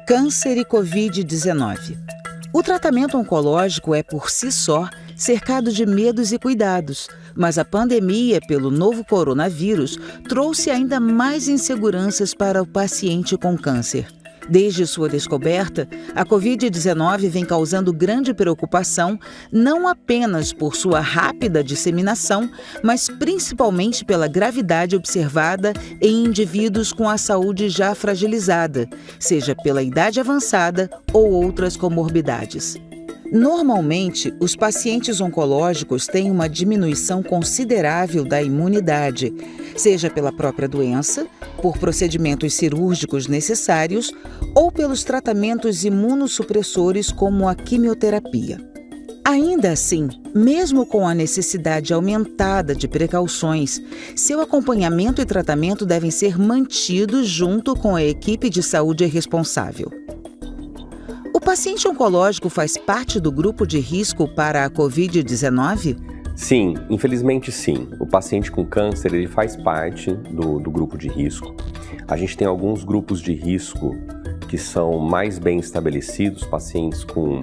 Câncer e Covid-19. O tratamento oncológico é, por si só, cercado de medos e cuidados, mas a pandemia pelo novo coronavírus trouxe ainda mais inseguranças para o paciente com câncer. Desde sua descoberta, a Covid-19 vem causando grande preocupação, não apenas por sua rápida disseminação, mas principalmente pela gravidade observada em indivíduos com a saúde já fragilizada, seja pela idade avançada ou outras comorbidades. Normalmente, os pacientes oncológicos têm uma diminuição considerável da imunidade, seja pela própria doença, por procedimentos cirúrgicos necessários ou pelos tratamentos imunossupressores como a quimioterapia. Ainda assim, mesmo com a necessidade aumentada de precauções, seu acompanhamento e tratamento devem ser mantidos junto com a equipe de saúde responsável. O paciente oncológico faz parte do grupo de risco para a Covid-19? Sim, infelizmente sim. O paciente com câncer ele faz parte do grupo de risco. A gente tem alguns grupos de risco que são mais bem estabelecidos, pacientes com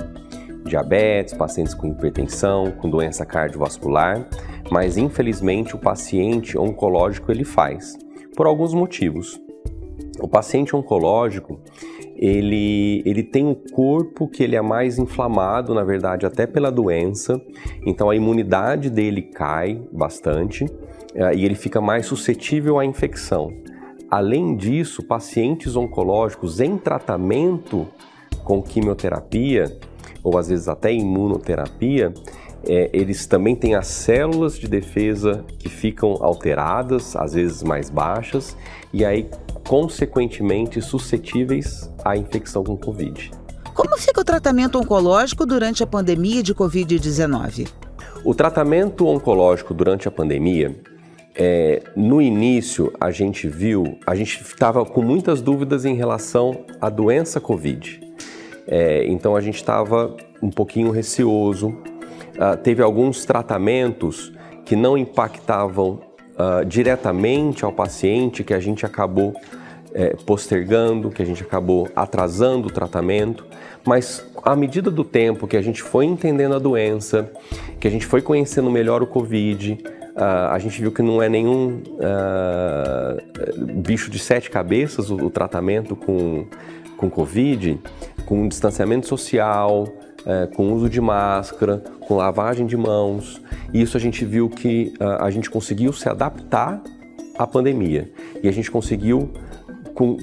diabetes, pacientes com hipertensão, com doença cardiovascular, mas infelizmente o paciente oncológico ele faz, por alguns motivos. O paciente oncológico, ele tem um corpo que ele é mais inflamado, na verdade, até pela doença, então a imunidade dele cai bastante e ele fica mais suscetível à infecção. Além disso, pacientes oncológicos em tratamento com quimioterapia, ou às vezes até imunoterapia, eles também têm as células de defesa que ficam alteradas, às vezes mais baixas, e aí, consequentemente, suscetíveis à infecção com Covid. Como fica o tratamento oncológico durante a pandemia de Covid-19? O tratamento oncológico durante a pandemia, no início a gente estava com muitas dúvidas em relação à doença Covid. Então a gente estava um pouquinho receoso. Teve alguns tratamentos que não impactavam diretamente ao paciente, que a gente acabou postergando, que a gente acabou atrasando o tratamento, mas à medida do tempo que a gente foi entendendo a doença, que a gente foi conhecendo melhor o Covid, a gente viu que não é nenhum bicho de 7 cabeças o tratamento com Covid, com distanciamento social, com uso de máscara, com lavagem de mãos. E isso a gente viu que a gente conseguiu se adaptar à pandemia. E a gente conseguiu,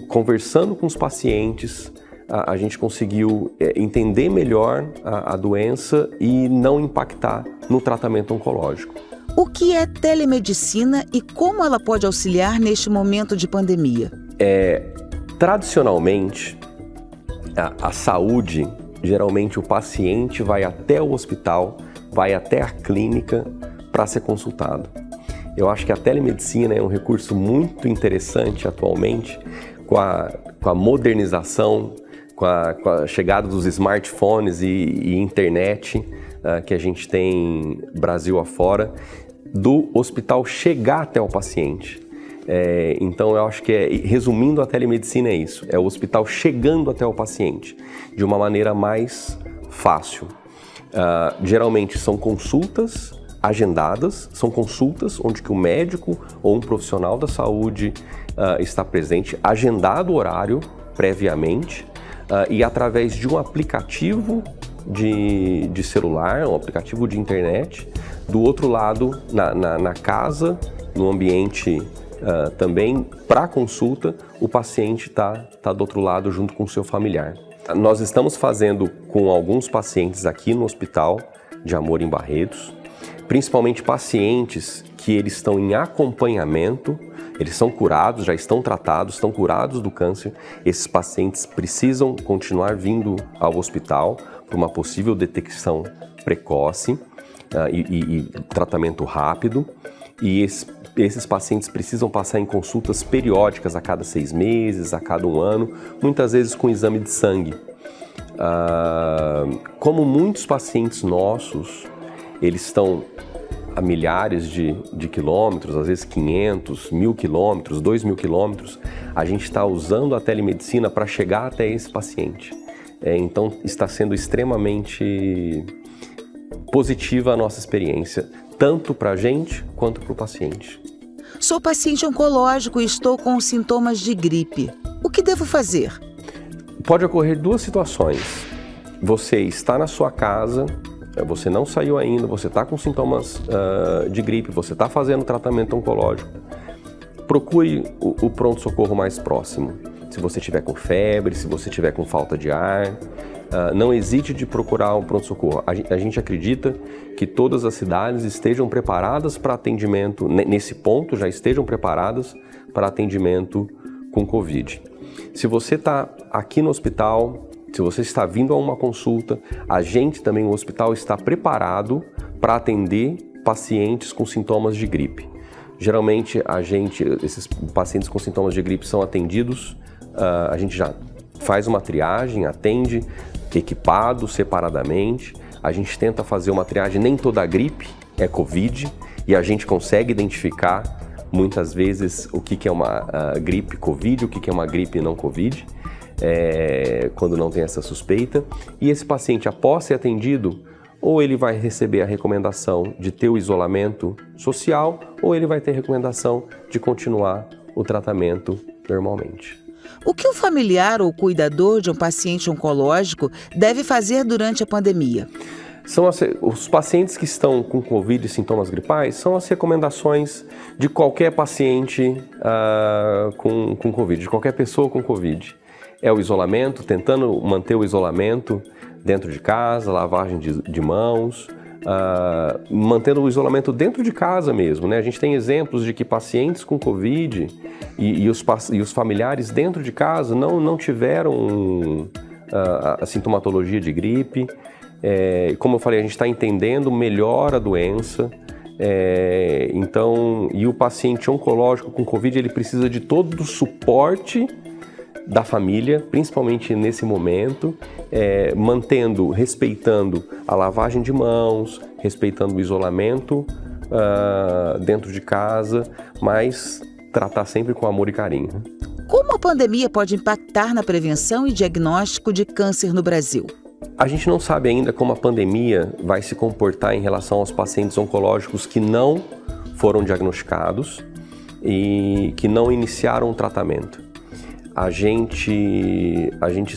conversando com os pacientes, a gente conseguiu entender melhor a doença e não impactar no tratamento oncológico. O que é telemedicina e como ela pode auxiliar neste momento de pandemia? Tradicionalmente, a saúde, geralmente o paciente vai até o hospital, vai até a clínica para ser consultado. Eu acho que a telemedicina é um recurso muito interessante atualmente, com a modernização, com a chegada dos smartphones e internet que a gente tem Brasil afora, do hospital chegar até o paciente. Então eu acho que, resumindo, a telemedicina é isso, é o hospital chegando até o paciente de uma maneira mais fácil. Geralmente são consultas agendadas, são consultas onde que o médico ou um profissional da saúde está presente, agendado o horário previamente e através de um aplicativo de celular, um aplicativo de internet, do outro lado, na casa, no ambiente também, para consulta, o paciente está do outro lado junto com o seu familiar. Nós estamos fazendo com alguns pacientes aqui no Hospital de Amor em Barretos, principalmente pacientes que eles estão em acompanhamento, eles são curados, já estão tratados, estão curados do câncer. Esses pacientes precisam continuar vindo ao hospital para uma possível detecção precoce e tratamento rápido. E esses pacientes precisam passar em consultas periódicas a cada 6 meses, a cada 1 ano, muitas vezes com exame de sangue. Como muitos pacientes nossos, eles estão a milhares de quilômetros, às vezes 500, 1.000 quilômetros, 2.000 quilômetros, a gente está usando a telemedicina para chegar até esse paciente. Então, está sendo extremamente positiva a nossa experiência, tanto para a gente quanto para o paciente. Sou paciente oncológico e estou com sintomas de gripe. O que devo fazer? Pode ocorrer duas situações. Você está na sua casa, você não saiu ainda, você está com sintomas de gripe, você está fazendo tratamento oncológico. Procure o pronto-socorro mais próximo. Se você estiver com febre, se você estiver com falta de ar, não hesite de procurar um pronto-socorro. A gente acredita que todas as cidades estejam preparadas para atendimento, nesse ponto já estejam preparadas para atendimento com Covid. Se você está aqui no hospital, se você está vindo a uma consulta, a gente também, o hospital, está preparado para atender pacientes com sintomas de gripe. Geralmente, esses pacientes com sintomas de gripe são atendidos, a gente já faz uma triagem, atende equipado separadamente, a gente tenta fazer uma triagem, nem toda a gripe é Covid, e a gente consegue identificar muitas vezes o que é uma gripe Covid, o que é uma gripe não Covid, quando não tem essa suspeita. E esse paciente, após ser atendido, ou ele vai receber a recomendação de ter o isolamento social, ou ele vai ter a recomendação de continuar o tratamento normalmente. O que o familiar ou cuidador de um paciente oncológico deve fazer durante a pandemia? Os pacientes que estão com Covid e sintomas gripais são as recomendações de qualquer paciente com Covid, de qualquer pessoa com Covid. É o isolamento, tentando manter o isolamento dentro de casa, lavagem de mãos, mantendo o isolamento dentro de casa mesmo, né? A gente tem exemplos de que pacientes com Covid e os familiares dentro de casa não tiveram a sintomatologia de gripe. Como eu falei, a gente está entendendo melhor a doença, e o paciente oncológico com Covid, ele precisa de todo o suporte da família, principalmente nesse momento, respeitando a lavagem de mãos, respeitando o isolamento dentro de casa, mas tratar sempre com amor e carinho. Como a pandemia pode impactar na prevenção e diagnóstico de câncer no Brasil? A gente não sabe ainda como a pandemia vai se comportar em relação aos pacientes oncológicos que não foram diagnosticados e que não iniciaram o tratamento. A gente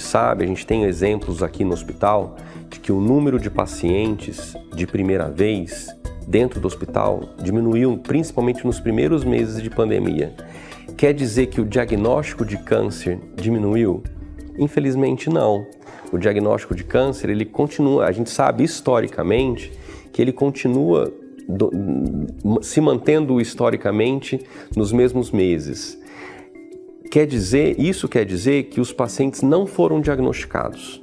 sabe, a gente tem exemplos aqui no hospital de que o número de pacientes de primeira vez dentro do hospital diminuiu, principalmente nos primeiros meses de pandemia. Quer dizer que o diagnóstico de câncer diminuiu? Infelizmente não. O diagnóstico de câncer, ele continua, a gente sabe historicamente que ele continua se mantendo historicamente nos mesmos meses. Isso quer dizer que os pacientes não foram diagnosticados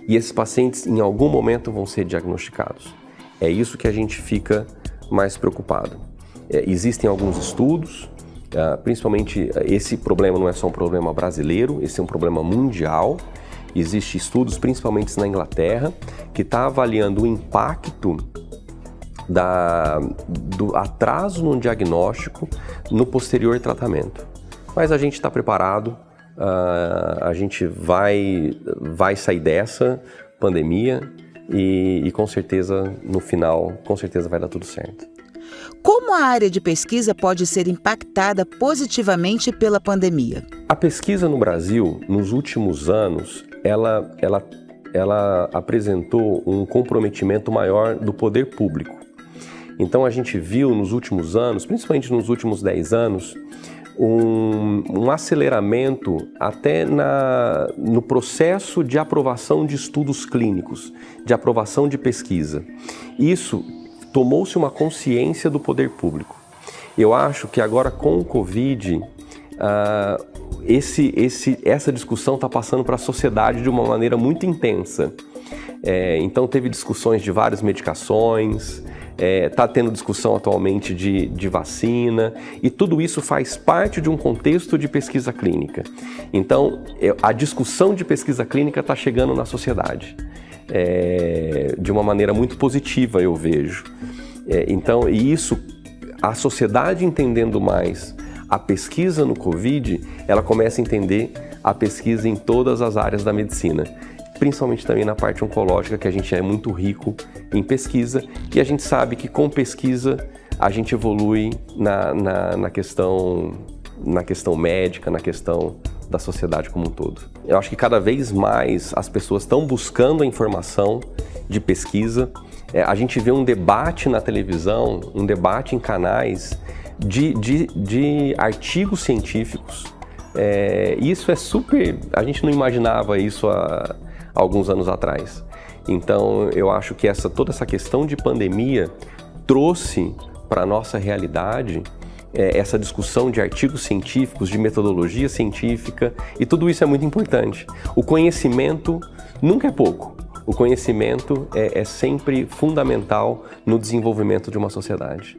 e esses pacientes em algum momento vão ser diagnosticados. É isso que a gente fica mais preocupado. Existem alguns estudos, principalmente esse problema não é só um problema brasileiro, esse é um problema mundial. Existem estudos, principalmente na Inglaterra, que está avaliando o impacto do atraso no diagnóstico no posterior tratamento. Mas a gente está preparado, a gente vai sair dessa pandemia e com certeza, no final, com certeza vai dar tudo certo. Como a área de pesquisa pode ser impactada positivamente pela pandemia? A pesquisa no Brasil, nos últimos anos, ela apresentou um comprometimento maior do poder público. Então a gente viu nos últimos anos, principalmente nos últimos 10 anos, um aceleramento até no processo de aprovação de estudos clínicos, de aprovação de pesquisa. Isso tomou-se uma consciência do poder público. Eu acho que agora com o Covid, essa discussão está passando para a sociedade de uma maneira muito intensa. Então teve discussões de várias medicações, está tendo discussão atualmente de vacina, e tudo isso faz parte de um contexto de pesquisa clínica. Então a discussão de pesquisa clínica está chegando na sociedade de uma maneira muito positiva, eu vejo. Então, e isso, a sociedade entendendo mais a pesquisa no Covid, ela começa a entender a pesquisa em todas as áreas da medicina, principalmente também na parte oncológica, que a gente é muito rico em pesquisa, e a gente sabe que com pesquisa a gente evolui na questão médica, na questão da sociedade como um todo. Eu acho que cada vez mais as pessoas estão buscando a informação de pesquisa. A gente vê um debate na televisão, um debate em canais de artigos científicos. Isso é super... A gente não imaginava isso há alguns anos atrás. Então, eu acho que toda essa questão de pandemia trouxe para a nossa realidade essa discussão de artigos científicos, de metodologia científica, e tudo isso é muito importante. O conhecimento nunca é pouco. O conhecimento é sempre fundamental no desenvolvimento de uma sociedade.